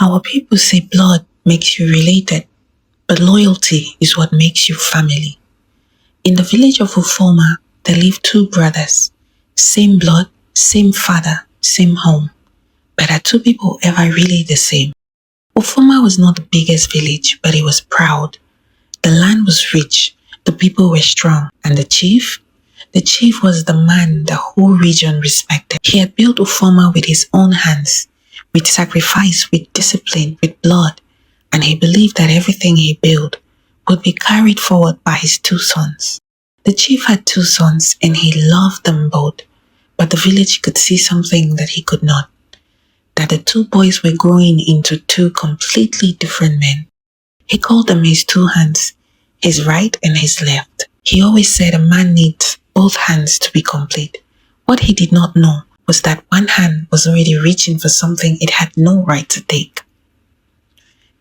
Our people say blood makes you related, but loyalty is what makes you family. In the village of Ufoma, there lived two brothers. Same blood, same father, same home. But are two people ever really the same? Ufoma was not the biggest village, but it was proud. The land was rich, the people were strong, and the chief? The chief was the man the whole region respected. He had built Ufoma with his own hands, with sacrifice, with discipline, with blood, and he believed that everything he built would be carried forward by his two sons. The chief had two sons and he loved them both, but the village could see something that he could not, that the two boys were growing into two completely different men. He called them his two hands, his right and his left. He always said a man needs both hands to be complete. What he did not know was that one hand was already reaching for something it had no right to take.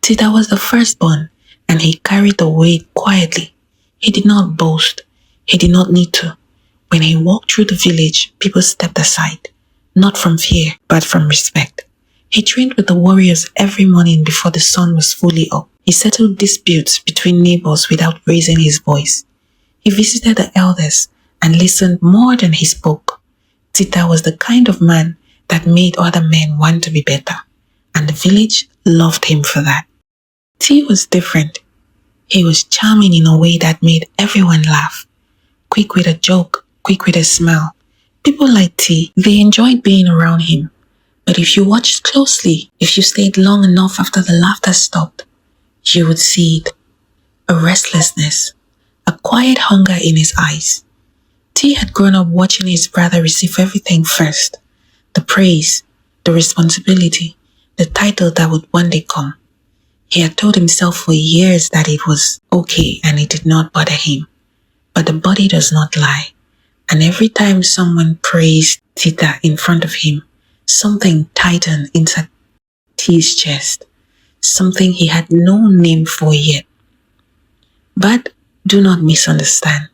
Tita was the firstborn, and he carried the weight quietly. He did not boast. He did not need to. When he walked through the village, people stepped aside, not from fear, but from respect. He trained with the warriors every morning before the sun was fully up. He settled disputes between neighbors without raising his voice. He visited the elders and listened more than he spoke. Tita was the kind of man that made other men want to be better, and the village loved him for that. T was different. He was charming in a way that made everyone laugh. Quick with a joke, quick with a smile. People like T, they enjoyed being around him. But if you watched closely, if you stayed long enough after the laughter stopped, you would see it. A restlessness, a quiet hunger in his eyes. T had grown up watching his brother receive everything first. The praise, the responsibility, the title that would one day come. He had told himself for years that it was okay and it did not bother him. But the body does not lie. And every time someone praised Tita in front of him, something tightened inside T's chest. Something he had no name for yet. But do not misunderstand.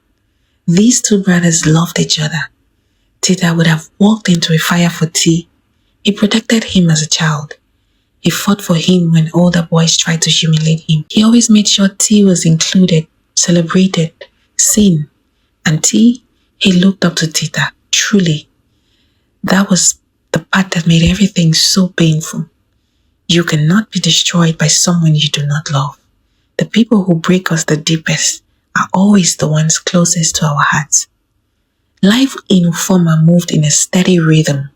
These two brothers loved each other. Tita would have walked into a fire for T. He protected him as a child. He fought for him when older boys tried to humiliate him. He always made sure T was included, celebrated, seen. And T, he looked up to Tita, truly. That was the part that made everything so painful. You cannot be destroyed by someone you do not love. The people who break us the deepest are always the ones closest to our hearts. Life in Ufoma moved in a steady rhythm.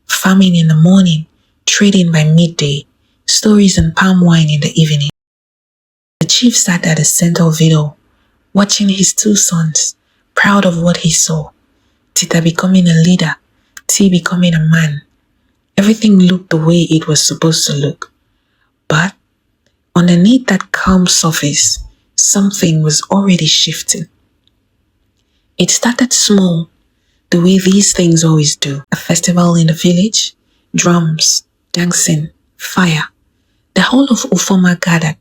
Farming in the morning, trading by midday, stories and palm wine in the evening. The chief sat at the center of it all, watching his two sons, proud of what he saw. Tita becoming a leader, T becoming a man. Everything looked the way it was supposed to look. But underneath that calm surface, something was already shifting. It started small, the way these things always do. A festival in the village, drums, dancing, fire. The whole of Ufoma gathered,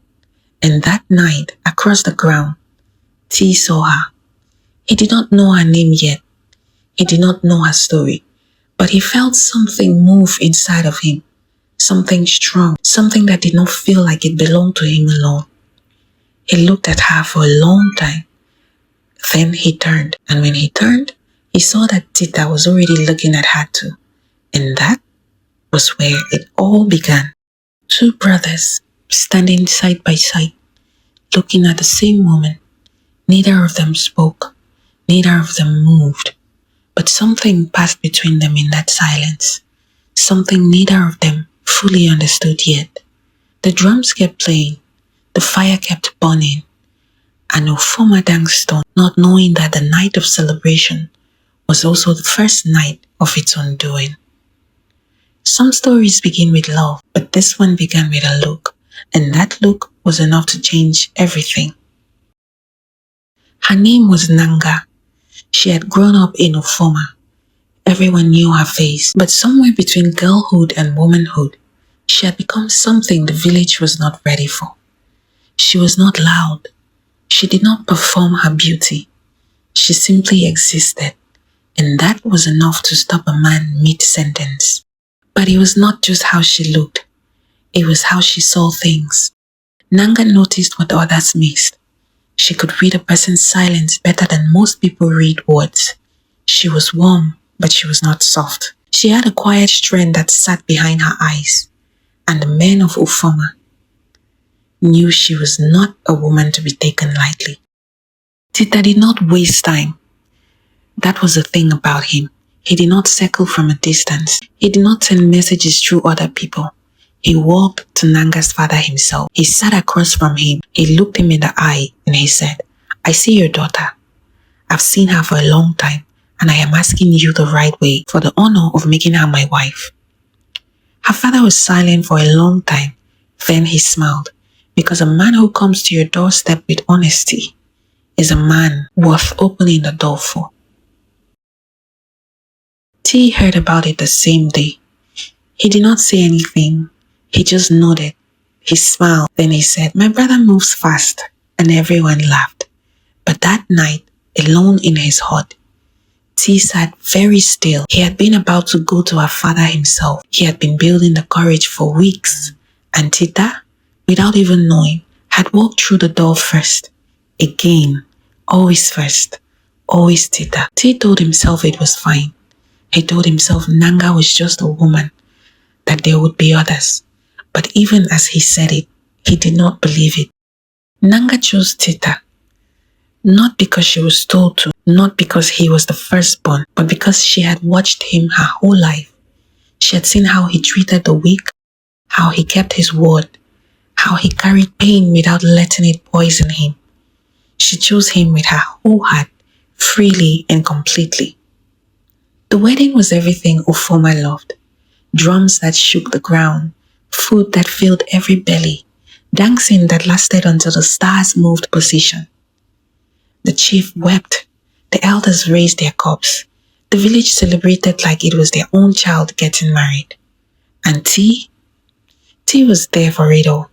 and that night, across the ground, T saw her. He did not know her name yet. He did not know her story, but he felt something move inside of him. Something strong, something that did not feel like it belonged to him alone. He looked at her for a long time. Then he turned, and when he turned, he saw that Tita was already looking at her too. And that was where it all began. Two brothers standing side by side, looking at the same woman. Neither of them spoke, neither of them moved, but something passed between them in that silence. Something neither of them fully understood yet. The drums kept playing, the fire kept burning, and Ufoma danced on, not knowing that the night of celebration was also the first night of its undoing. Some stories begin with love, but this one began with a look, and that look was enough to change everything. Her name was Nangah. She had grown up in Ufoma. Everyone knew her face, but somewhere between girlhood and womanhood, she had become something the village was not ready for. She was not loud. She did not perform her beauty. She simply existed, and that was enough to stop a man mid-sentence. But it was not just how she looked. It was how she saw things. Nangah noticed what others missed. She could read a person's silence better than most people read words. She was warm, but she was not soft. She had a quiet strength that sat behind her eyes. And the men of Ufoma knew she was not a woman to be taken lightly. Tita did not waste time. That was the thing about him. He did not circle from a distance. He did not send messages through other people. He walked to Nangah's father himself. He sat across from him. He looked him in the eye and he said, "I see your daughter. I've seen her for a long time and I am asking you the right way for the honor of making her my wife." Her father was silent for a long time. Then he smiled, because a man who comes to your doorstep with honesty is a man worth opening the door for. T heard about it the same day. He did not say anything. He just nodded. He smiled. Then he said, "My brother moves fast," and everyone laughed. But that night, alone in his hut, T sat very still. He had been about to go to her father himself. He had been building the courage for weeks. And Tita, without even knowing, had walked through the door first. Again, always first. Always Tita. T told himself it was fine. He told himself Nangah was just a woman, that there would be others. But even as he said it, he did not believe it. Nangah chose Tita, not because she was told to, not because he was the firstborn, but because she had watched him her whole life. She had seen how he treated the weak, how he kept his word, how he carried pain without letting it poison him. She chose him with her whole heart, freely and completely. The wedding was everything Ufoma loved. Drums that shook the ground, food that filled every belly, dancing that lasted until the stars moved position. The chief wept. The elders raised their cups. The village celebrated like it was their own child getting married. And T was there for it all,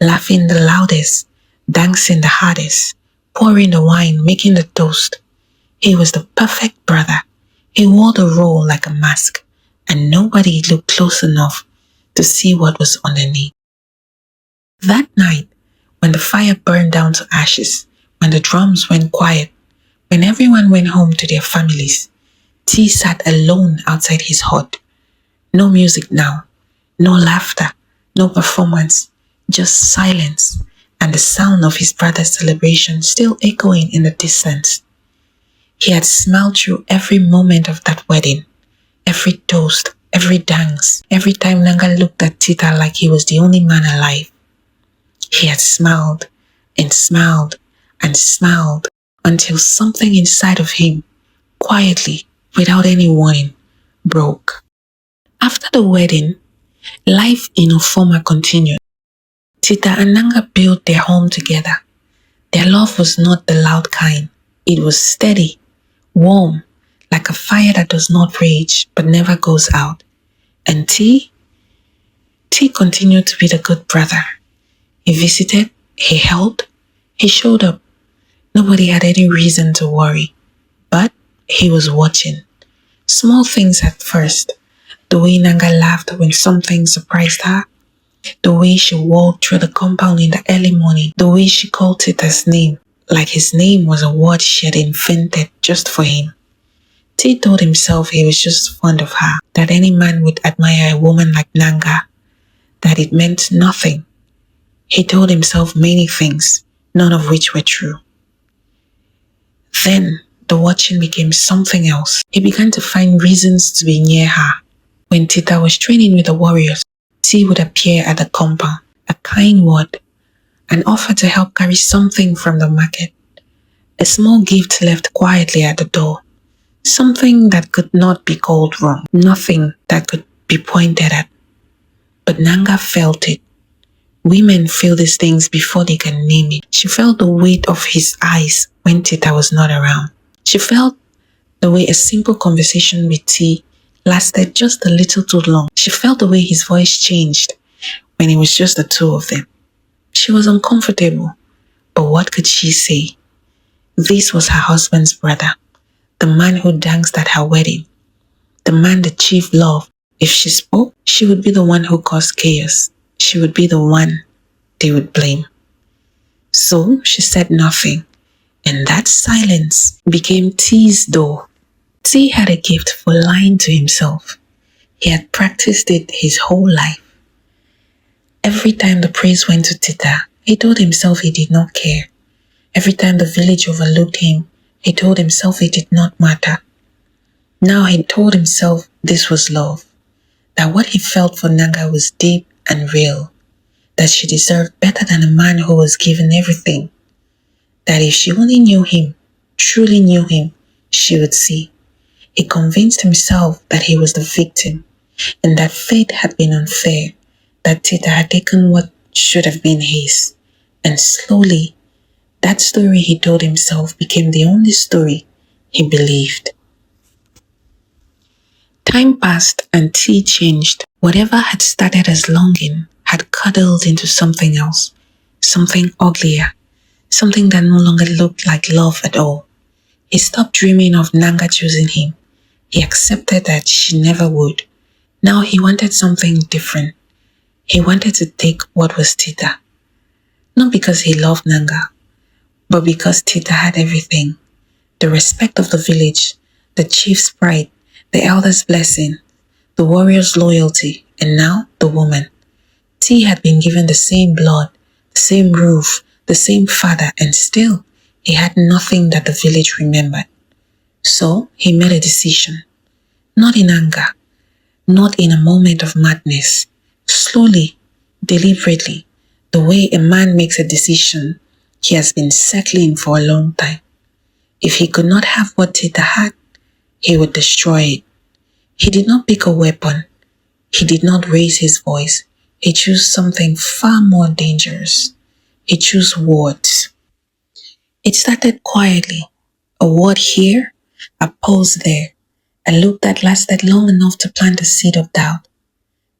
laughing the loudest, dancing the hardest, pouring the wine, making the toast. He was the perfect brother. He wore the role like a mask, and nobody looked close enough to see what was underneath. That night, when the fire burned down to ashes, when the drums went quiet, when everyone went home to their families, T sat alone outside his hut. No music now, no laughter, no performance, just silence and the sound of his brother's celebration still echoing in the distance. He had smiled through every moment of that wedding, every toast, every dance, every time Nangah looked at Tita like he was the only man alive. He had smiled and smiled and smiled until something inside of him, quietly, without any warning, broke. After the wedding, life in Ufoma continued. Tita and Nangah built their home together. Their love was not the loud kind. It was steady, warm, like a fire that does not rage but never goes out. And T continued to be the good brother. He visited, he helped, he showed up. Nobody had any reason to worry, but he was watching. Small things at first. The way Nangah laughed when something surprised her. The way she walked through the compound in the early morning. The way she called Tita's name, like his name was a word she had invented just for him. T told himself he was just fond of her, that any man would admire a woman like Nangah, that it meant nothing. He told himself many things, none of which were true. Then, the watching became something else. He began to find reasons to be near her. When Tita was training with the warriors, T would appear at the compound, a kind word, an offer to help carry something from the market, a small gift left quietly at the door, something that could not be called wrong, nothing that could be pointed at. But Nangah felt it. Women feel these things before they can name it. She felt the weight of his eyes when Tita was not around. She felt the way a simple conversation with T lasted just a little too long. She felt the way his voice changed when it was just the two of them. She was uncomfortable, but what could she say? This was her husband's brother, the man who danced at her wedding, the man the chief loved. If she spoke, she would be the one who caused chaos. she would be the one they would blame. So she said nothing, and that silence became T's door. T had a gift for lying to himself. He had practiced it his whole life. Every time the praise went to Tita, he told himself he did not care. Every time the village overlooked him, he told himself it did not matter. Now he told himself this was love, that what he felt for Nangah was deep and real, that she deserved better than a man who was given everything, that if she only knew him, truly knew him, she would see. He convinced himself that he was the victim and that fate had been unfair, that Tita had taken what should have been his. And slowly, that story he told himself became the only story he believed. Time passed and T changed. Whatever had started as longing had cuddled into something else, something uglier, something that no longer looked like love at all. He stopped dreaming of Nangah choosing him. He accepted that she never would. Now he wanted something different. He wanted to take what was Tita. Not because he loved Nangah, but because Tita had everything. The respect of the village, the chief's pride, the elder's blessing, the warrior's loyalty, and now the woman. T had been given the same blood, the same roof, the same father, and still he had nothing that the village remembered. So he made a decision. Not in anger, not in a moment of madness. Slowly, deliberately, the way a man makes a decision he has been settling for a long time. If he could not have what Tita had, he would destroy it. He did not pick a weapon. He did not raise his voice. He chose something far more dangerous. He chose words. It started quietly. A word here, a pause there, a look that lasted long enough to plant a seed of doubt.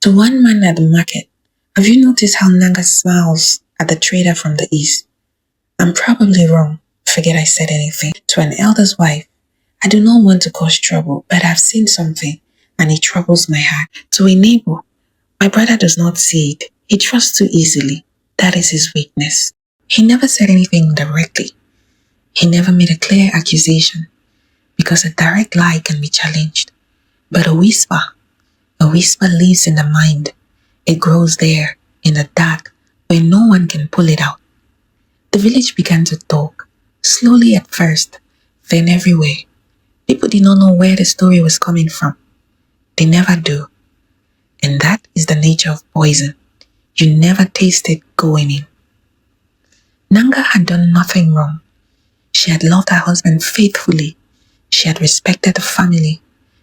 To one man at the market, have you noticed how Nangah smiles at the trader from the east? I'm probably wrong. Forget I said anything. To an elder's wife, I do not want to cause trouble, but I've seen something and it troubles my heart. To a neighbor, my brother does not see it. He trusts too easily. That is his weakness. He never said anything directly. He never made a clear accusation, because a direct lie can be challenged. But a whisper lives in the mind. It grows there, in the dark, where no one can pull it out. The village began to talk, slowly at first, then everywhere. People did not know where the story was coming from. They never do. And that is the nature of poison. You never taste it going in. Nangah had done nothing wrong. She had loved her husband faithfully. She had respected the family.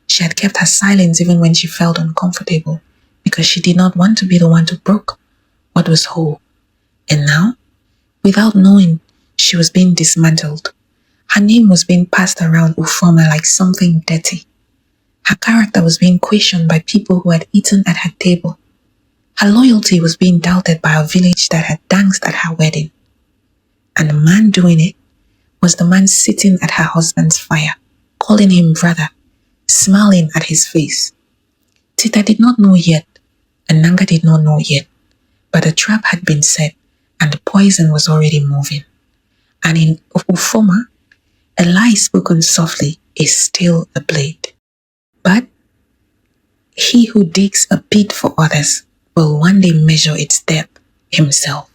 She had kept her silence even when she felt uncomfortable, because she did not want to be the one to broke what was whole. And now, without knowing, she was being dismantled. Her name was being passed around Ufoma like something dirty. Her character was being questioned by people who had eaten at her table. Her loyalty was being doubted by a village that had danced at her wedding. And the man doing it was the man sitting at her husband's fire, calling him brother, smiling at his face. Tita did not know yet, and Nangah did not know yet, but the trap had been set and the poison was already moving. And in Ufoma, a lie spoken softly is still a blade. But he who digs a pit for others will one day measure its depth himself.